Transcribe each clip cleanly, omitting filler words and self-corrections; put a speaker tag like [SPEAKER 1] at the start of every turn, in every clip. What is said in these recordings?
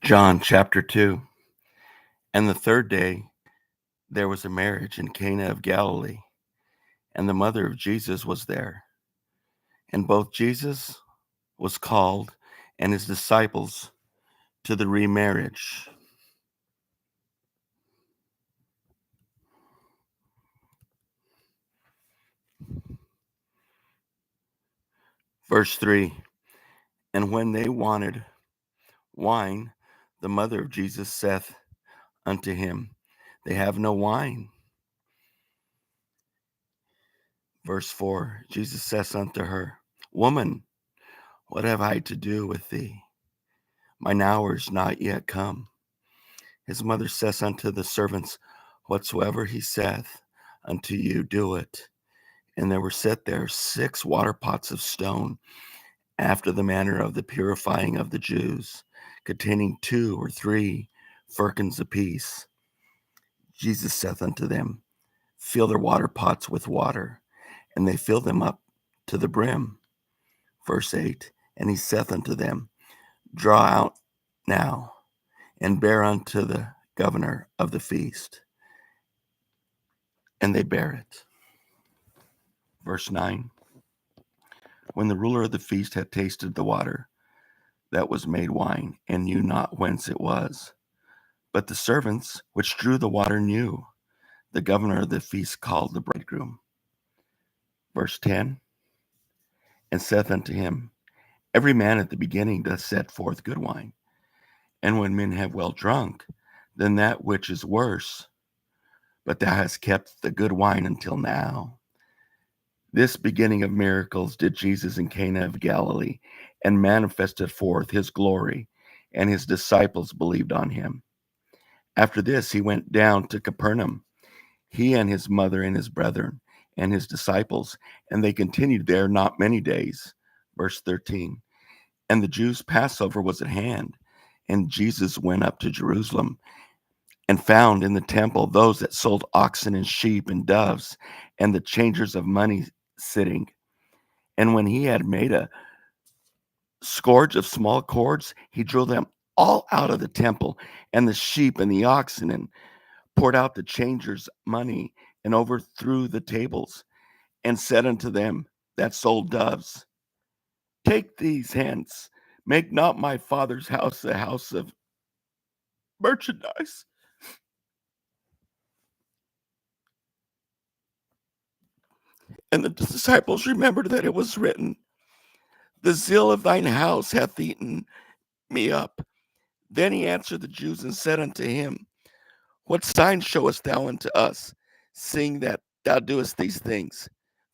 [SPEAKER 1] John chapter 2. And the third day there was a marriage in Cana of Galilee, and the mother of Jesus was there. And both Jesus was called and his disciples to the remarriage. Verse 3. And when they wanted wine, the mother of Jesus saith unto him, They have no wine. Verse 4. Jesus saith unto her, Woman, what have I to do with thee? Mine hour is not yet come. His mother saith unto the servants, Whatsoever he saith unto you, do it. And there were set there 6 water pots of stone, after the manner of the purifying of the Jews, containing 2 or 3 firkins apiece. Jesus saith unto them, Fill their water pots with water. And they filled them up to the brim. Verse 8. And he saith unto them, Draw out now, and bear unto the governor of the feast. And they bear it. Verse 9. When the ruler of the feast had tasted the water that was made wine, and knew not whence it was, but the servants which drew the water knew, the governor of the feast called the bridegroom. Verse 10. And saith unto him, Every man at the beginning doth set forth good wine, and when men have well drunk, then that which is worse. But thou hast kept the good wine until now. This beginning of miracles did Jesus in Cana of Galilee, and manifested forth his glory, and his disciples believed on him. After this he went down to Capernaum, he and his mother and his brethren and his disciples, and they continued there not many days. Verse 13. And the Jews' Passover was at hand, and Jesus went up to Jerusalem, and found in the temple those that sold oxen and sheep and doves, and the changers of money sitting. And when he had made a scourge of small cords, he drew them all out of the temple, and the sheep and the oxen, and poured out the changers' money, and overthrew the tables, and said unto them that sold doves, Take these hence, make not my father's house a house of merchandise. And the disciples remembered that it was written, The zeal of thine house hath eaten me up. Then he answered the Jews and said unto him, What sign showest thou unto us, seeing that thou doest these things?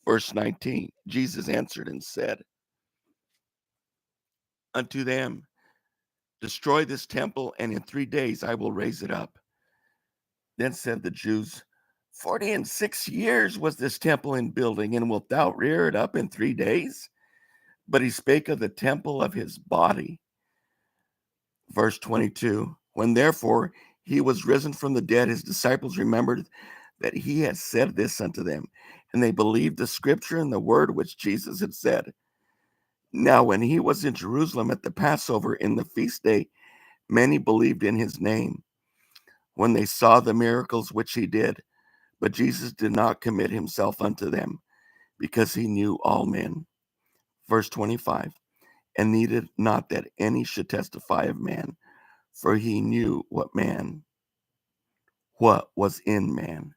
[SPEAKER 1] Verse 19. Jesus answered and said unto them, Destroy this temple, and in 3 days I will raise it up. Then said the Jews, 46 years was this temple in building, and wilt thou rear it up in 3 days? But he spake of the temple of his body. Verse 22. When therefore he was risen from the dead, his disciples remembered that he had said this unto them, and they believed the scripture and the word which Jesus had said. Now when he was in Jerusalem at the Passover in the feast day, many believed in his name, when they saw the miracles which he did. But Jesus did not commit himself unto them, because he knew all men. Verse 25. And needed not that any should testify of man, for he knew what was in man.